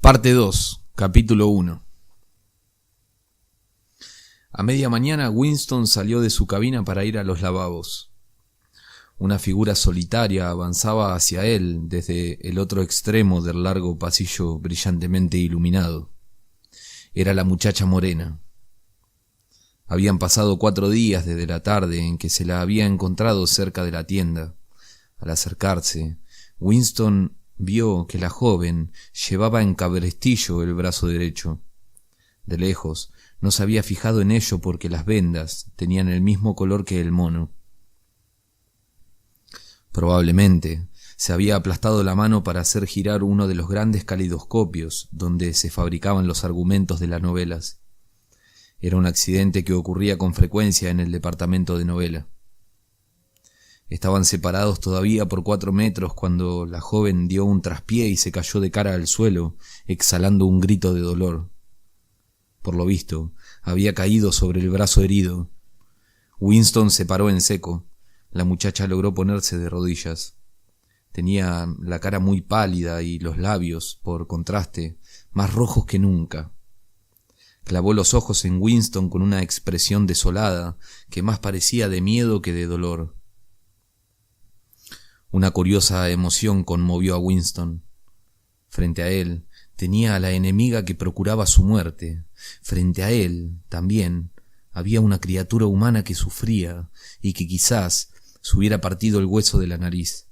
Parte 2, capítulo 1. A media mañana Winston salió de su cabina para ir a los lavabos. Una figura solitaria avanzaba hacia él desde el otro extremo del largo pasillo brillantemente iluminado. Era la muchacha morena. Habían pasado 4 días desde la tarde en que se la había encontrado cerca de la tienda. Al acercarse, Winston vio que la joven llevaba en cabrestillo el brazo derecho. De lejos, no se había fijado en ello porque las vendas tenían el mismo color que el mono. Probablemente se había aplastado la mano para hacer girar uno de los grandes calidoscopios donde se fabricaban los argumentos de las novelas. Era un accidente que ocurría con frecuencia en el departamento de novela. Estaban separados todavía por 4 metros cuando la joven dio un traspié y se cayó de cara al suelo, exhalando un grito de dolor. Por lo visto, había caído sobre el brazo herido. Winston se paró en seco. La muchacha logró ponerse de rodillas. Tenía la cara muy pálida y los labios, por contraste, más rojos que nunca. Clavó los ojos en Winston con una expresión desolada que más parecía de miedo que de dolor. Una curiosa emoción conmovió a Winston. Frente a él tenía a la enemiga que procuraba su muerte. Frente a él, también, había una criatura humana que sufría y que quizás se hubiera partido el hueso de la nariz.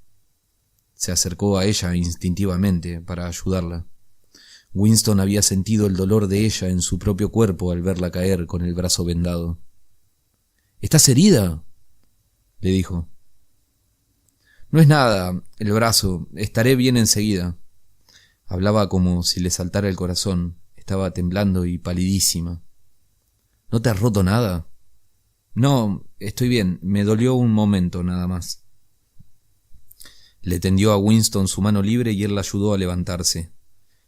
Se acercó a ella instintivamente para ayudarla. Winston había sentido el dolor de ella en su propio cuerpo al verla caer con el brazo vendado. —¿Estás herida? —le dijo. —No es nada, el brazo. Estaré bien enseguida. Hablaba como si le saltara el corazón. Estaba temblando y palidísima. —¿No te has roto nada? —No, estoy bien. Me dolió un momento nada más. Le tendió a Winston su mano libre y él la ayudó a levantarse.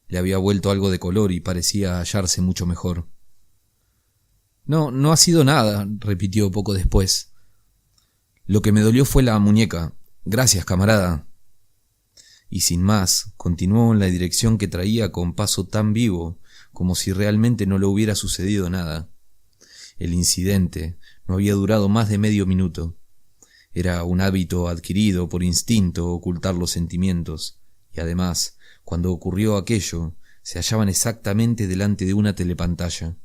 Le había vuelto algo de color y parecía hallarse mucho mejor. No ha sido nada, repitió poco después. Lo que me dolió fue la muñeca. Gracias, camarada. Y sin más, continuó en la dirección que traía con paso tan vivo como si realmente no le hubiera sucedido nada. El incidente no había durado más de medio minuto. Era un hábito adquirido por instinto ocultar los sentimientos, y además, cuando ocurrió aquello, se hallaban exactamente delante de una telepantalla.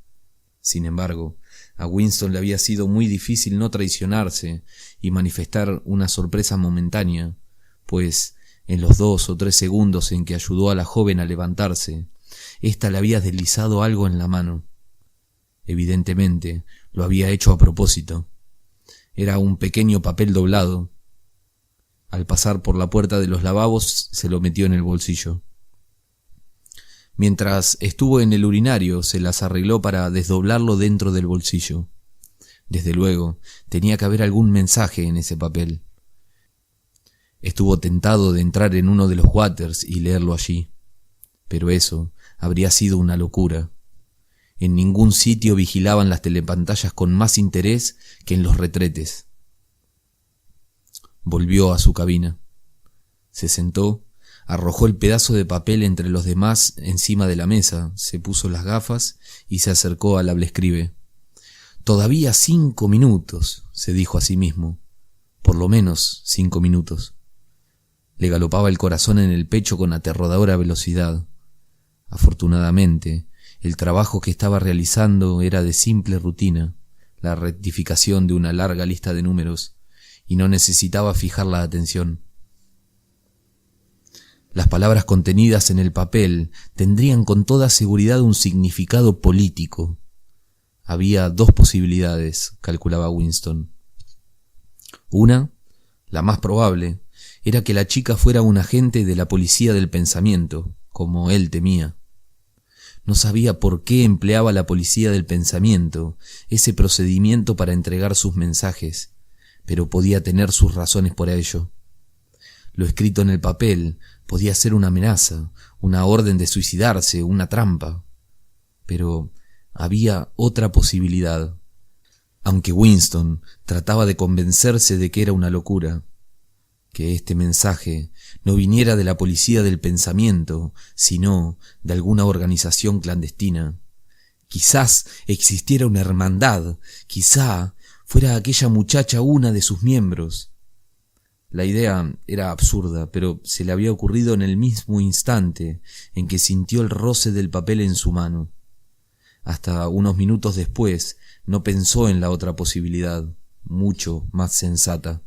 Sin embargo, a Winston le había sido muy difícil no traicionarse y manifestar una sorpresa momentánea, pues en los 2 o 3 segundos en que ayudó a la joven a levantarse, ésta le había deslizado algo en la mano. Evidentemente, lo había hecho a propósito. Era un pequeño papel doblado. Al pasar por la puerta de los lavabos, se lo metió en el bolsillo. Mientras estuvo en el urinario, se las arregló para desdoblarlo dentro del bolsillo. Desde luego, tenía que haber algún mensaje en ese papel. Estuvo tentado de entrar en uno de los waters y leerlo allí, pero eso habría sido una locura. En ningún sitio vigilaban las telepantallas con más interés que en los retretes. Volvió a su cabina. Se sentó, arrojó el pedazo de papel entre los demás encima de la mesa, se puso las gafas y se acercó al hablescribe. «Todavía 5 minutos», se dijo a sí mismo. «Por lo menos 5 minutos». Le galopaba el corazón en el pecho con aterradora velocidad. Afortunadamente, el trabajo que estaba realizando era de simple rutina, la rectificación de una larga lista de números, y no necesitaba fijar la atención. Las palabras contenidas en el papel tendrían con toda seguridad un significado político. Había 2 posibilidades, calculaba Winston. Una, la más probable, era que la chica fuera un agente de la policía del pensamiento, como él temía. No sabía por qué empleaba la policía del pensamiento ese procedimiento para entregar sus mensajes, pero podía tener sus razones por ello. Lo escrito en el papel podía ser una amenaza, una orden de suicidarse, una trampa. Pero había otra posibilidad. Aunque Winston trataba de convencerse de que era una locura, que este mensaje no viniera de la policía del pensamiento, sino de alguna organización clandestina. Quizás existiera una hermandad, quizá fuera aquella muchacha una de sus miembros. La idea era absurda, pero se le había ocurrido en el mismo instante en que sintió el roce del papel en su mano. Hasta unos minutos después no pensó en la otra posibilidad, mucho más sensata.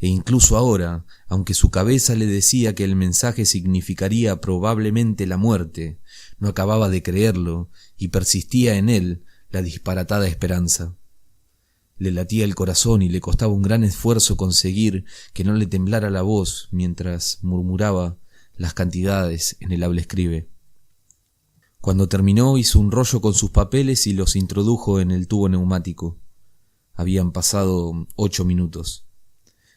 E incluso ahora, aunque su cabeza le decía que el mensaje significaría probablemente la muerte, no acababa de creerlo y persistía en él la disparatada esperanza. Le latía el corazón y le costaba un gran esfuerzo conseguir que no le temblara la voz mientras murmuraba las cantidades en el habla escribe. Cuando terminó, hizo un rollo con sus papeles y los introdujo en el tubo neumático. Habían pasado 8 minutos.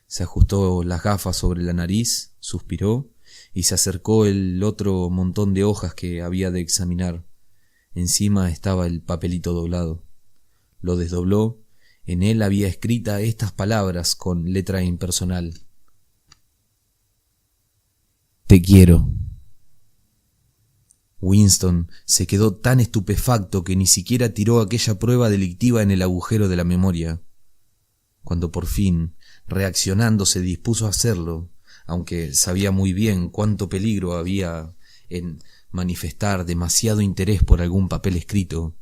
Se ajustó las gafas sobre la nariz, suspiró y se acercó el otro montón de hojas que había de examinar. Encima estaba el papelito doblado. Lo desdobló. En él había escrita estas palabras con letra impersonal: Te quiero. Winston se quedó tan estupefacto que ni siquiera tiró aquella prueba delictiva en el agujero de la memoria. Cuando por fin, reaccionando, se dispuso a hacerlo, aunque sabía muy bien cuánto peligro había en manifestar demasiado interés por algún papel escrito,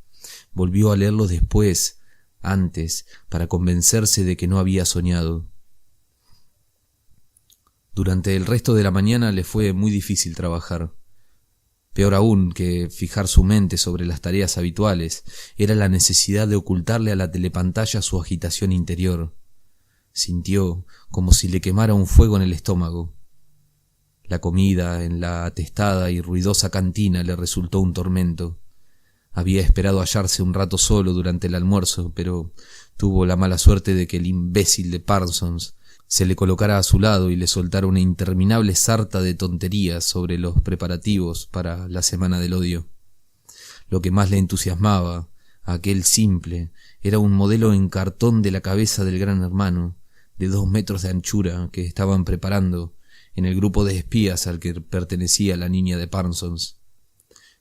volvió a leerlo después, antes, para convencerse de que no había soñado. Durante el resto de la mañana le fue muy difícil trabajar. Peor aún que fijar su mente sobre las tareas habituales, era la necesidad de ocultarle a la telepantalla su agitación interior. Sintió como si le quemara un fuego en el estómago. La comida en la atestada y ruidosa cantina le resultó un tormento. Había esperado hallarse un rato solo durante el almuerzo, pero tuvo la mala suerte de que el imbécil de Parsons se le colocara a su lado y le soltara una interminable sarta de tonterías sobre los preparativos para la Semana del Odio. Lo que más le entusiasmaba a aquel simple era un modelo en cartón de la cabeza del Gran Hermano, de 2 metros de anchura, que estaban preparando en el grupo de espías al que pertenecía la niña de Parsons.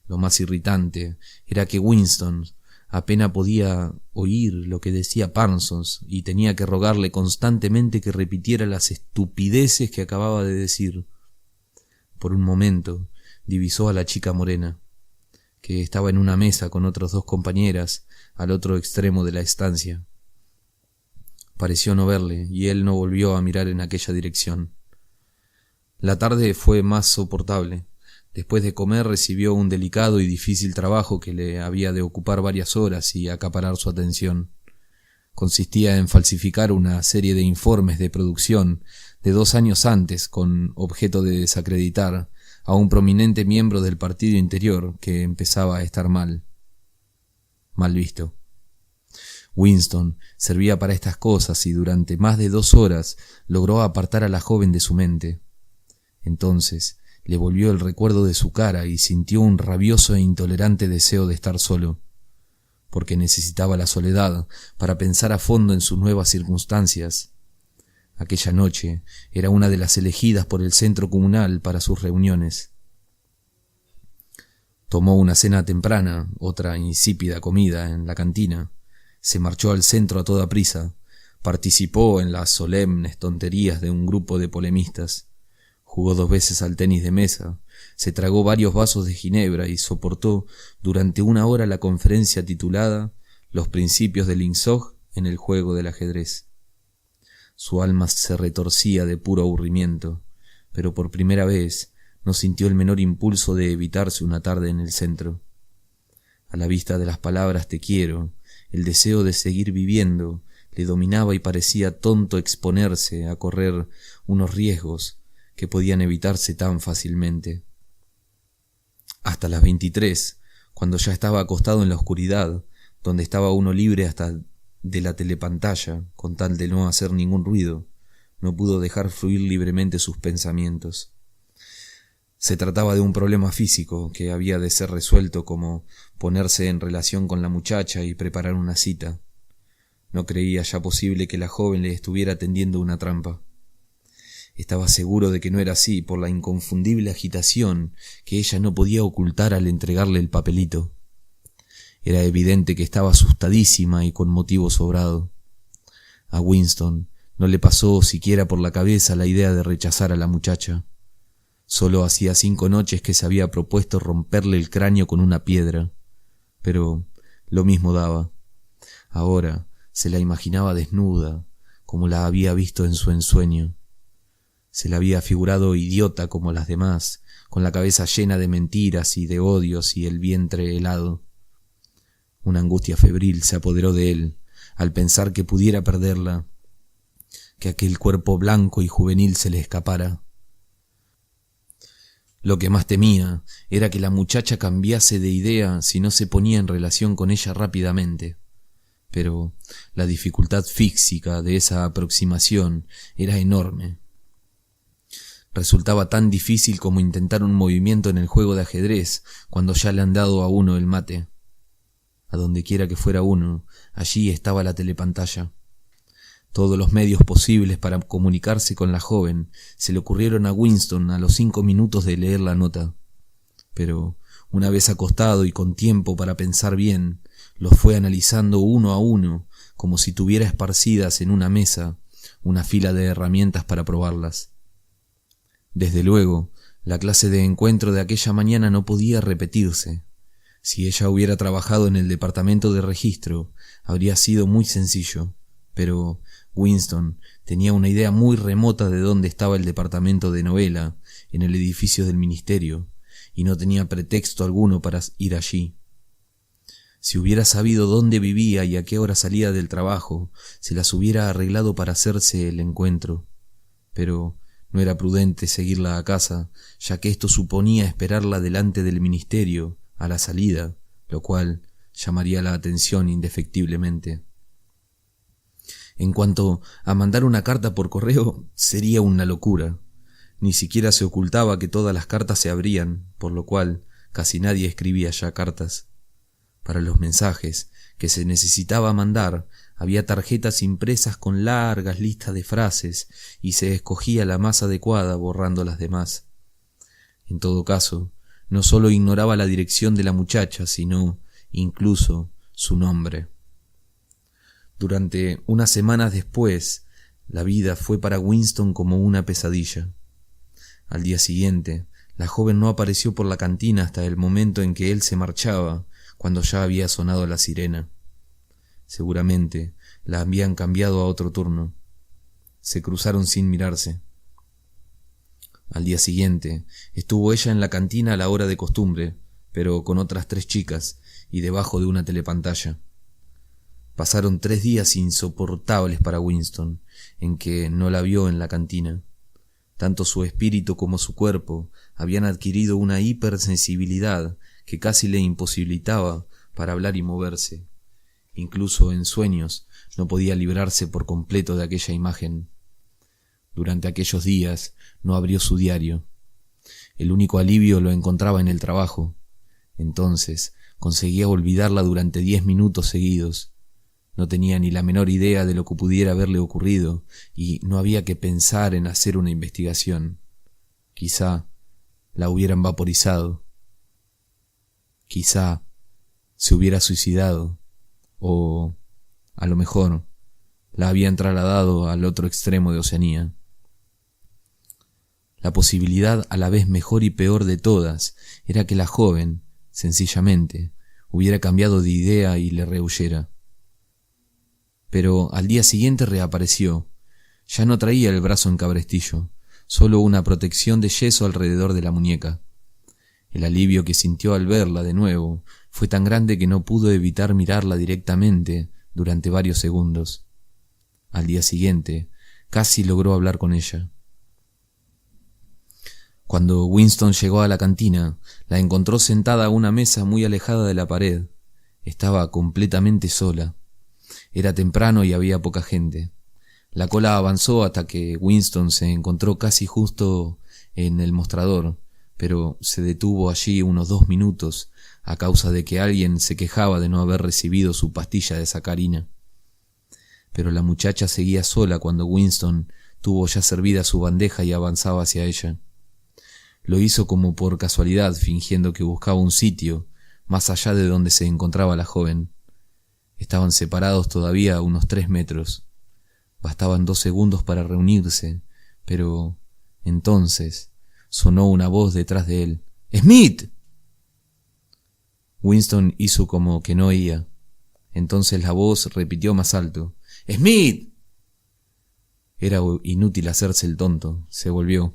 Lo más irritante era que Winston apenas podía oír lo que decía Parsons y tenía que rogarle constantemente que repitiera las estupideces que acababa de decir. Por un momento divisó a la chica morena, que estaba en una mesa con otras 2 compañeras al otro extremo de la estancia. Pareció no verle y él no volvió a mirar en aquella dirección. La tarde fue más soportable. Después de comer recibió un delicado y difícil trabajo que le había de ocupar varias horas y acaparar su atención. Consistía en falsificar una serie de informes de producción de 2 años antes con objeto de desacreditar a un prominente miembro del partido interior que empezaba a estar mal visto. Winston servía para estas cosas y durante más de 2 horas logró apartar a la joven de su mente. Entonces le volvió el recuerdo de su cara y sintió un rabioso e intolerante deseo de estar solo, porque necesitaba la soledad para pensar a fondo en sus nuevas circunstancias. Aquella noche era una de las elegidas por el centro comunal para sus reuniones. Tomó una cena temprana, otra insípida comida en la cantina, se marchó al centro a toda prisa, participó en las solemnes tonterías de un grupo de polemistas, jugó 2 veces al tenis de mesa, se tragó varios vasos de ginebra y soportó durante 1 hora la conferencia titulada Los principios del INSOG en el juego del ajedrez. Su alma se retorcía de puro aburrimiento, pero por primera vez no sintió el menor impulso de evitarse una tarde en el centro. A la vista de las palabras te quiero, el deseo de seguir viviendo le dominaba y parecía tonto exponerse a correr unos riesgos que podían evitarse tan fácilmente. Hasta las 23, cuando ya estaba acostado en la oscuridad, donde estaba uno libre hasta de la telepantalla, con tal de no hacer ningún ruido, no pudo dejar fluir libremente sus pensamientos. Se trataba de un problema físico que había de ser resuelto, como ponerse en relación con la muchacha y preparar una cita. No creía ya posible que la joven le estuviera tendiendo una trampa. Estaba seguro de que no era así por la inconfundible agitación que ella no podía ocultar al entregarle el papelito. Era evidente que estaba asustadísima y con motivo sobrado. A Winston no le pasó siquiera por la cabeza la idea de rechazar a la muchacha. Solo hacía 5 noches que se había propuesto romperle el cráneo con una piedra, pero lo mismo daba. Ahora se la imaginaba desnuda, como la había visto en su ensueño. Se la había figurado idiota como las demás, con la cabeza llena de mentiras y de odios y el vientre helado. Una angustia febril se apoderó de él al pensar que pudiera perderla, que aquel cuerpo blanco y juvenil se le escapara. Lo que más temía era que la muchacha cambiase de idea si no se ponía en relación con ella rápidamente. Pero la dificultad física de esa aproximación era enorme. Resultaba tan difícil como intentar un movimiento en el juego de ajedrez cuando ya le han dado a uno el mate. A donde quiera que fuera uno, allí estaba la telepantalla. Todos los medios posibles para comunicarse con la joven se le ocurrieron a Winston a los 5 minutos de leer la nota. Pero, una vez acostado y con tiempo para pensar bien, los fue analizando uno a uno, como si tuviera esparcidas en una mesa una fila de herramientas para probarlas. Desde luego, la clase de encuentro de aquella mañana no podía repetirse. Si ella hubiera trabajado en el departamento de registro, habría sido muy sencillo, pero Winston tenía una idea muy remota de dónde estaba el departamento de novela en el edificio del ministerio, y no tenía pretexto alguno para ir allí. Si hubiera sabido dónde vivía y a qué hora salía del trabajo, se las hubiera arreglado para hacerse el encuentro. Pero no era prudente seguirla a casa, ya que esto suponía esperarla delante del ministerio a la salida, lo cual llamaría la atención indefectiblemente. En cuanto a mandar una carta por correo, sería una locura. Ni siquiera se ocultaba que todas las cartas se abrían, por lo cual casi nadie escribía ya cartas. Para los mensajes que se necesitaba mandar, había tarjetas impresas con largas listas de frases y se escogía la más adecuada borrando las demás. En todo caso, no solo ignoraba la dirección de la muchacha, sino incluso su nombre. Durante unas semanas después, la vida fue para Winston como una pesadilla. Al día siguiente, la joven no apareció por la cantina hasta el momento en que él se marchaba, cuando ya había sonado la sirena. Seguramente la habían cambiado a otro turno. Se cruzaron sin mirarse. Al día siguiente, estuvo ella en la cantina a la hora de costumbre, pero con otras 3 chicas y debajo de una telepantalla. Pasaron 3 días insoportables para Winston, en que no la vio en la cantina. Tanto su espíritu como su cuerpo habían adquirido una hipersensibilidad que casi le imposibilitaba para hablar y moverse. Incluso en sueños no podía librarse por completo de aquella imagen. Durante aquellos días no abrió su diario. El único alivio lo encontraba en el trabajo. Entonces conseguía olvidarla durante 10 minutos seguidos. No tenía ni la menor idea de lo que pudiera haberle ocurrido y no había que pensar en hacer una investigación. Quizá la hubieran vaporizado. Quizá se hubiera suicidado. O, a lo mejor, la habían trasladado al otro extremo de Oceanía. La posibilidad a la vez mejor y peor de todas era que la joven, sencillamente, hubiera cambiado de idea y le rehuyera. Pero al día siguiente reapareció. Ya no traía el brazo en cabrestillo, solo una protección de yeso alrededor de la muñeca. El alivio que sintió al verla de nuevo fue tan grande que no pudo evitar mirarla directamente durante varios segundos. Al día siguiente, casi logró hablar con ella. Cuando Winston llegó a la cantina, la encontró sentada a una mesa muy alejada de la pared. Estaba completamente sola. Era temprano y había poca gente. La cola avanzó hasta que Winston se encontró casi justo en el mostrador, pero se detuvo allí unos 2 minutos a causa de que alguien se quejaba de no haber recibido su pastilla de sacarina. Pero la muchacha seguía sola cuando Winston Tuvo ya servida su bandeja y avanzaba hacia ella. Lo hizo como por casualidad, fingiendo que buscaba un sitio más allá de donde se encontraba la joven. Estaban separados todavía unos 3 metros. Bastaban 2 segundos para reunirse, pero entonces sonó una voz detrás de él. ¡Smith! Winston hizo como que no oía. Entonces la voz repitió más alto. ¡Smith! Era inútil hacerse el tonto. Se volvió.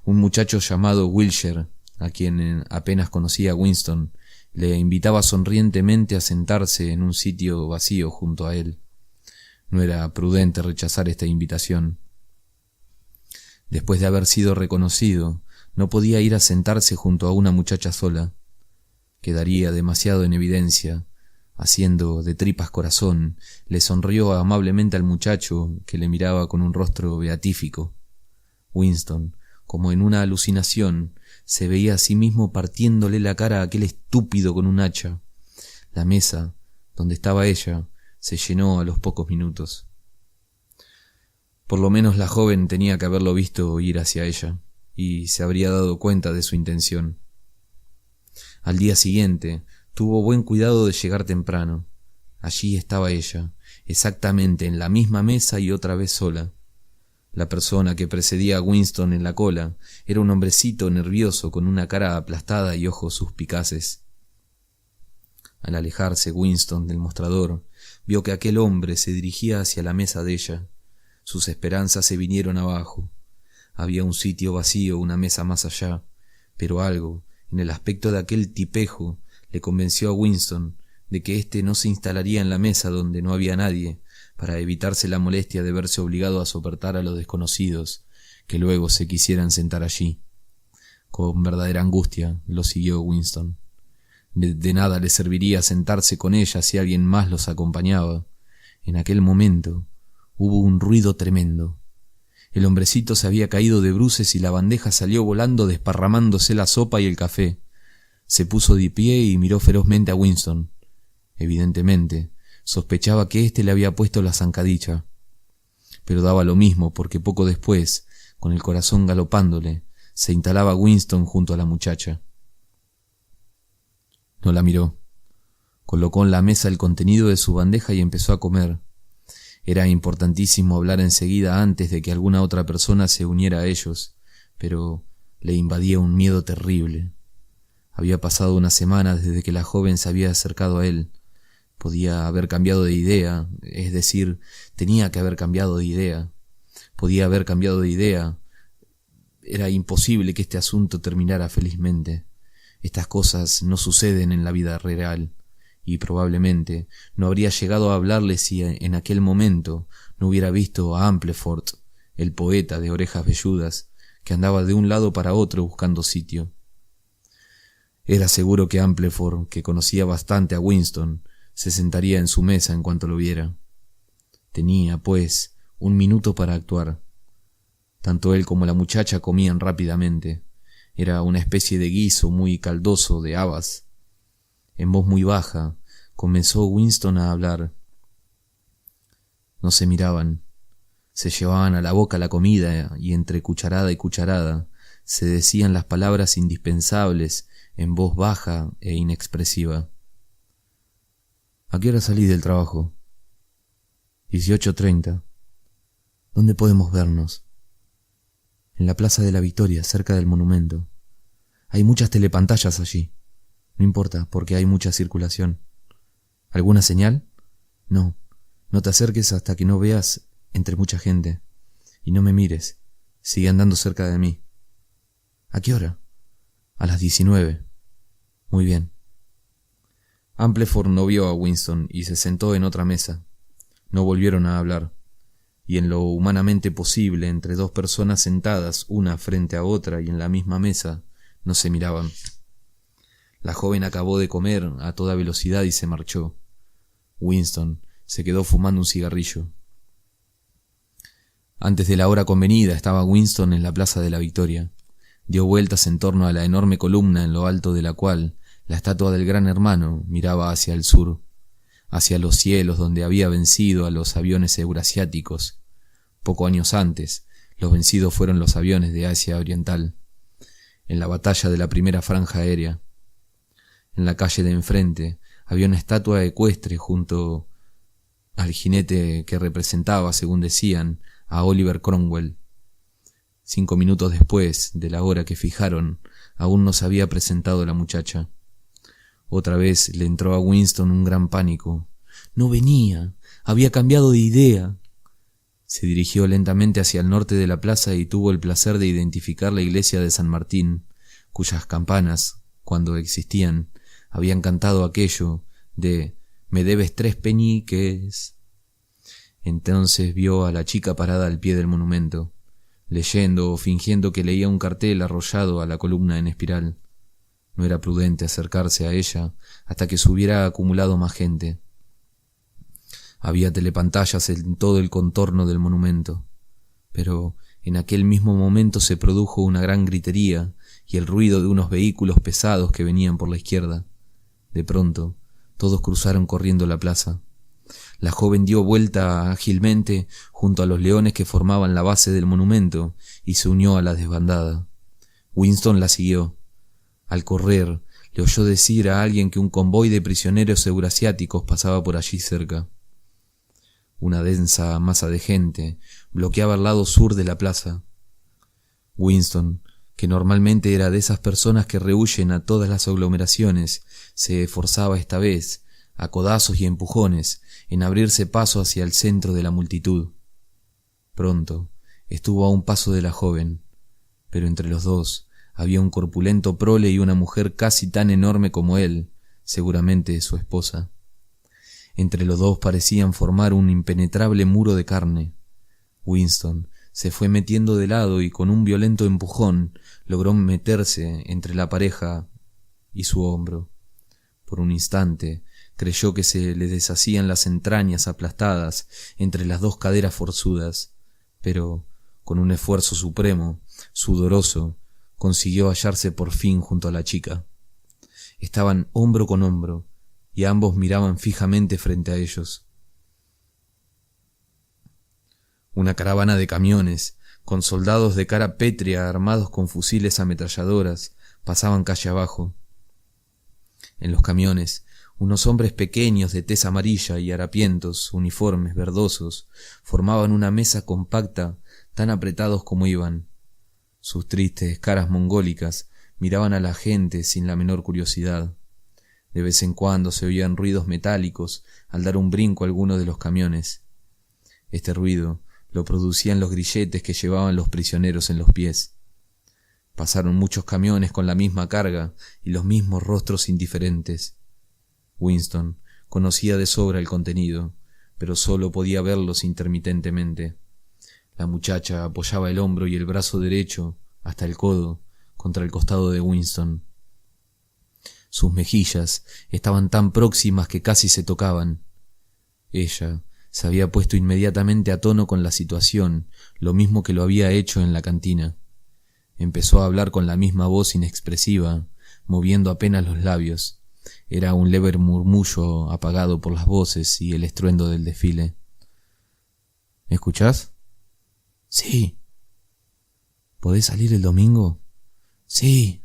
Un muchacho llamado Wilshire, a quien apenas conocía Winston, le invitaba sonrientemente a sentarse en un sitio vacío junto a él. No era prudente rechazar esta invitación. Después de haber sido reconocido, no podía ir a sentarse junto a una muchacha sola. Quedaría demasiado en evidencia. Haciendo de tripas corazón, le sonrió amablemente al muchacho, que le miraba con un rostro beatífico. Winston, como en una alucinación, se veía a sí mismo partiéndole la cara a aquel estúpido con un hacha. La mesa, donde estaba ella, se llenó a los pocos minutos. Por lo menos la joven tenía que haberlo visto ir hacia ella, y se habría dado cuenta de su intención. Al día siguiente, tuvo buen cuidado de llegar temprano. Allí estaba ella, exactamente en la misma mesa y otra vez sola. La persona que precedía a Winston en la cola era un hombrecito nervioso con una cara aplastada y ojos suspicaces. Al alejarse Winston del mostrador, vio que aquel hombre se dirigía hacia la mesa de ella. Sus esperanzas se vinieron abajo. Había un sitio vacío, una mesa más allá, pero algo, en el aspecto de aquel tipejo, le convenció a Winston de que éste no se instalaría en la mesa donde no había nadie, para evitarse la molestia de verse obligado a soportar a los desconocidos que luego se quisieran sentar allí. Con verdadera angustia lo siguió Winston. De nada le serviría sentarse con ella si alguien más los acompañaba. En aquel momento hubo un ruido tremendo. El hombrecito se había caído de bruces y la bandeja salió volando desparramándose la sopa y el café. Se puso de pie y miró ferozmente a Winston. Evidentemente, sospechaba que éste le había puesto la zancadilla. Pero daba lo mismo porque poco después, con el corazón galopándole, se instalaba Winston junto a la muchacha. No la miró. Colocó en la mesa el contenido de su bandeja y empezó a comer. Era importantísimo hablar enseguida antes de que alguna otra persona se uniera a ellos, pero le invadía un miedo terrible. Había pasado una semana desde que la joven se había acercado a él. Podía haber cambiado de idea, es decir, tenía que haber cambiado de idea. Podía haber cambiado de idea. Era imposible que este asunto terminara felizmente. Estas cosas no suceden en la vida real, y probablemente no habría llegado a hablarle si en aquel momento no hubiera visto a Ampleford, el poeta de orejas velludas, que andaba de un lado para otro buscando sitio. Era seguro que Ampleford, que conocía bastante a Winston, se sentaría en su mesa en cuanto lo viera. Tenía, pues, 1 minuto para actuar. Tanto él como la muchacha comían rápidamente. Era una especie de guiso muy caldoso de habas. En voz muy baja, comenzó Winston a hablar. No se miraban. Se llevaban a la boca la comida y entre cucharada y cucharada se decían las palabras indispensables en voz baja e inexpresiva. ¿A qué hora salís del trabajo? 18:30. ¿Dónde podemos vernos? En la Plaza de la Victoria, cerca del monumento. Hay muchas telepantallas allí. No importa, porque hay mucha circulación. ¿Alguna señal? No. No te acerques hasta que no veas entre mucha gente. Y no me mires. Sigue andando cerca de mí. ¿A qué hora? A las 19. Muy bien. Ampleford no vio a Winston y se sentó en otra mesa. No volvieron a hablar, y en lo humanamente posible entre dos personas sentadas una frente a otra y en la misma mesa, no se miraban. La joven acabó de comer a toda velocidad y se marchó. Winston se quedó fumando un cigarrillo. Antes de la hora convenida estaba Winston en la Plaza de la Victoria. Dio vueltas en torno a la enorme columna en lo alto de la cual la estatua del Gran Hermano miraba hacia el sur, hacia los cielos donde había vencido a los aviones eurasiáticos. Pocos años antes Los vencidos fueron los aviones de Asia Oriental, en la batalla de la primera franja aérea. En la calle de enfrente había una estatua ecuestre junto al jinete que representaba, según decían, a Oliver Cromwell. 5 minutos después de la hora que fijaron, aún no se había presentado la muchacha. Otra vez le entró a Winston un gran pánico. No venía, había cambiado de idea. Se dirigió lentamente hacia el norte de la plaza y tuvo el placer de identificar la iglesia de San Martín, cuyas campanas, cuando existían, habían cantado aquello de «Me debes 3 peniques». Entonces vio a la chica parada al pie del monumento, leyendo o fingiendo que leía un cartel arrollado a la columna en espiral. No era prudente acercarse a ella hasta que se hubiera acumulado más gente. Había telepantallas en todo el contorno del monumento, pero en aquel mismo momento se produjo una gran gritería y el ruido de unos vehículos pesados que venían por la izquierda. De pronto, todos cruzaron corriendo la plaza. La joven dio vuelta ágilmente junto a los leones que formaban la base del monumento y se unió a la desbandada. Winston la siguió. Al correr, le oyó decir a alguien que un convoy de prisioneros eurasiáticos pasaba por allí cerca. Una densa masa de gente bloqueaba el lado sur de la plaza. Winston, que normalmente era de esas personas que rehuyen a todas las aglomeraciones, se esforzaba esta vez, a codazos y empujones, en abrirse paso hacia el centro de la multitud. Pronto estuvo a un paso de la joven, pero entre los dos había un corpulento prole y una mujer casi tan enorme como él, seguramente su esposa. Entre los dos parecían formar un impenetrable muro de carne. Winston se fue metiendo de lado y con un violento empujón logró meterse entre la pareja y su hombro. Por un instante creyó que se le deshacían las entrañas aplastadas entre las dos caderas forzudas, pero con un esfuerzo supremo, sudoroso, consiguió hallarse por fin junto a la chica. Estaban hombro con hombro y ambos miraban fijamente frente a ellos. Una caravana de camiones, con soldados de cara pétrea armados con fusiles ametralladoras, pasaban calle abajo. En los camiones, unos hombres pequeños de tez amarilla y harapientos, uniformes verdosos, formaban una mesa compacta, tan apretados como iban. Sus tristes caras mongólicas miraban a la gente sin la menor curiosidad. De vez en cuando se oían ruidos metálicos al dar un brinco a alguno de los camiones. Este ruido lo producían los grilletes que llevaban los prisioneros en los pies. Pasaron muchos camiones con la misma carga y los mismos rostros indiferentes. Winston conocía de sobra el contenido, pero solo podía verlos intermitentemente. La muchacha apoyaba el hombro y el brazo derecho, hasta el codo, contra el costado de Winston. Sus mejillas estaban tan próximas que casi se tocaban. Ella se había puesto inmediatamente a tono con la situación, lo mismo que lo había hecho en la cantina. Empezó a hablar con la misma voz inexpresiva, moviendo apenas los labios. Era un leve murmullo apagado por las voces y el estruendo del desfile. ¿Me escuchás? Sí. ¿Podés salir el domingo? Sí.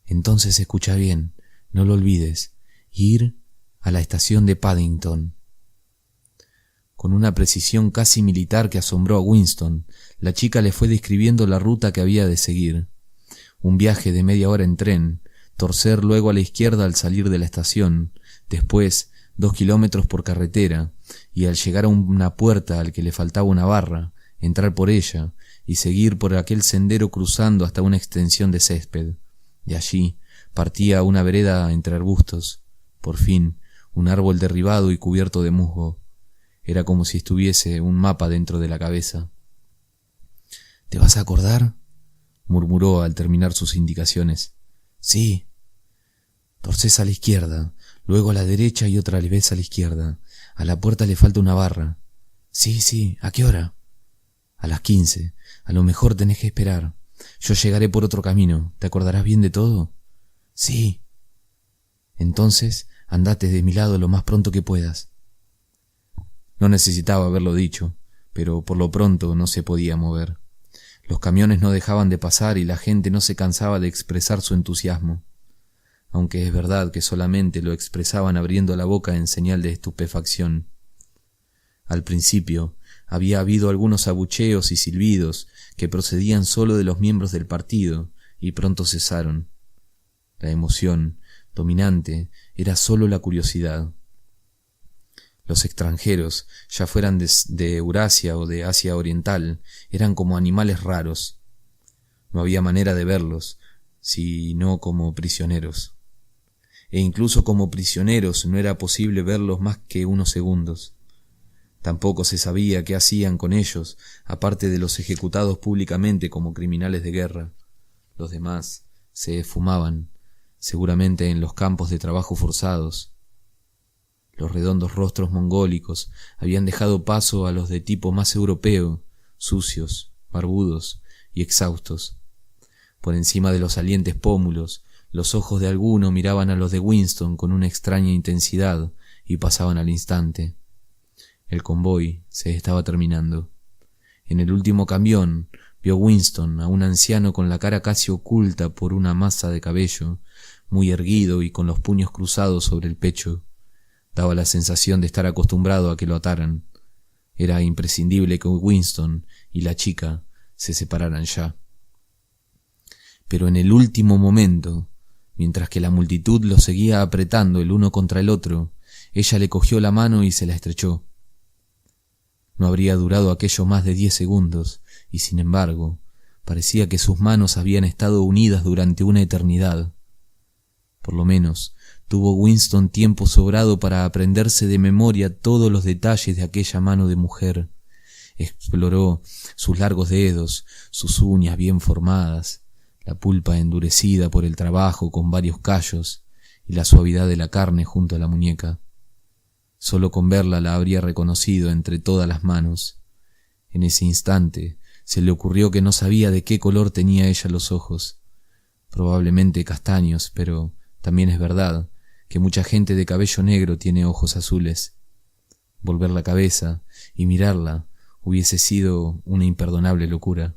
Entonces escucha bien, no lo olvides, ir a la estación de Paddington. Con una precisión casi militar que asombró a Winston, la chica le fue describiendo la ruta que había de seguir. Un viaje de media hora en tren, torcer luego a la izquierda al salir de la estación, después 2 kilómetros por carretera, y al llegar a una puerta al que le faltaba una barra, entrar por ella y seguir por aquel sendero cruzando hasta una extensión de césped. De allí partía a una vereda entre arbustos. Por fin, un árbol derribado y cubierto de musgo. Era como si estuviese un mapa dentro de la cabeza. ¿Te vas a acordar?, murmuró al terminar sus indicaciones. Sí. Torcés a la izquierda, luego a la derecha y otra vez a la izquierda. A la puerta le falta una barra. Sí, ¿a qué hora? A las 15. A lo mejor tenés que esperar. Yo llegaré por otro camino. ¿Te acordarás bien de todo? Sí. Entonces, andate de mi lado lo más pronto que puedas. No necesitaba haberlo dicho, pero por lo pronto no se podía mover. Los camiones no dejaban de pasar y la gente no se cansaba de expresar su entusiasmo, aunque es verdad que solamente lo expresaban abriendo la boca en señal de estupefacción. Al principio había habido algunos abucheos y silbidos que procedían solo de los miembros del partido y pronto cesaron. La emoción dominante era solo la curiosidad. Los extranjeros, ya fueran de Eurasia o de Asia Oriental, eran como animales raros. No había manera de verlos, sino como prisioneros. E incluso como prisioneros no era posible verlos más que unos segundos. Tampoco se sabía qué hacían con ellos, aparte de los ejecutados públicamente como criminales de guerra. Los demás se esfumaban, seguramente en los campos de trabajo forzados. Los redondos rostros mongólicos habían dejado paso a los de tipo más europeo, sucios, barbudos y exhaustos. Por encima de los salientes pómulos, los ojos de alguno miraban a los de Winston con una extraña intensidad y pasaban al instante. El convoy se estaba terminando. En el último camión vio Winston a un anciano con la cara casi oculta por una masa de cabello, muy erguido y con los puños cruzados sobre el pecho. Daba la sensación de estar acostumbrado a que lo ataran. Era imprescindible que Winston y la chica se separaran ya. Pero en el último momento, mientras que la multitud los seguía apretando el uno contra el otro, ella le cogió la mano y se la estrechó. No habría durado aquello más de 10 segundos, y sin embargo, parecía que sus manos habían estado unidas durante una eternidad. Por lo menos, tuvo Winston tiempo sobrado para aprenderse de memoria todos los detalles de aquella mano de mujer. Exploró sus largos dedos, sus uñas bien formadas, la pulpa endurecida por el trabajo con varios callos y la suavidad de la carne junto a la muñeca. Solo con verla la habría reconocido entre todas las manos. En ese instante se le ocurrió que no sabía de qué color tenía ella los ojos. Probablemente castaños, pero también es verdad que mucha gente de cabello negro tiene ojos azules. Volver la cabeza y mirarla hubiese sido una imperdonable locura.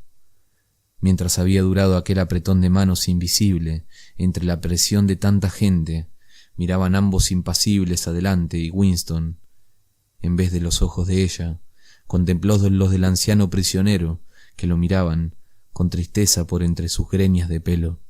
Mientras había durado aquel apretón de manos invisible, entre la presión de tanta gente, miraban ambos impasibles adelante y Winston, en vez de los ojos de ella, contempló los del anciano prisionero que lo miraban con tristeza por entre sus greñas de pelo.